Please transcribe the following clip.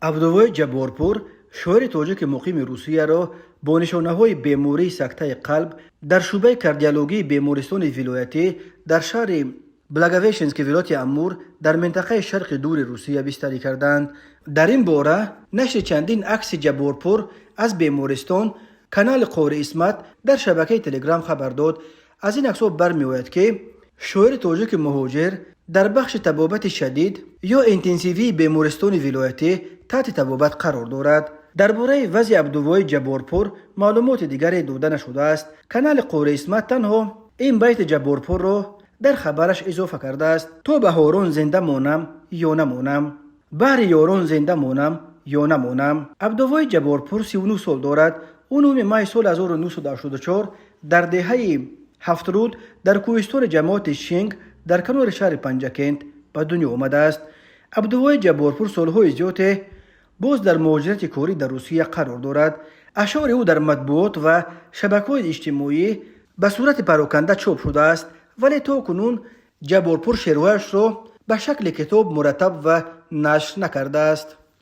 عبدالوای جبارپور شاعر تاجیک مقیم روسیه را با نشانه‌های بیماری سکته قلب در شعبه کاردیولوژی بیمارستان ولایتی در شهر بلاگویشنسک ولایت امور در منطقه شرق دور روسیه بستری کردند. در این باره نشر چندین عکس جبارپور از بیمارستان کانال قوری اسمت در شبکه تلگرام خبر داد. از این عکس‌ها برمی‌آید که شاعر تاجیک مهاجر در بخش طبابت شدید یا اینتنسیوی بیمارستان ولایتی تحت طبابت قرار دارد. درباره وضع عبدالوای جبارپور معلومات دیگری داده نشده است. کانال قوری اسمت تنها این بیت جبارپور را در خبرش اضافه کرده است: تو بهاران زنده مانم یا نمانم، بهر یاران زنده مانم یا نمانم. عبدالوای جبارپور 39 سال دارد. او 9 ماه سال 1984 در دهه 70 در کوهستان جماعت شینگ در کنار شهر پنجکنت به دنیا آمده است. عبدالوای جبارپور سالهای زیاد باز در مهاجرت کاری در روسیه قرار دارد. اشعار او در مطبوعات و شبکه‌های اجتماعی به صورت پراکنده چاپ شده است، ولی تا کنون جبارپور شعرهایش را به شکل کتاب مرتب و نشر نکرده است.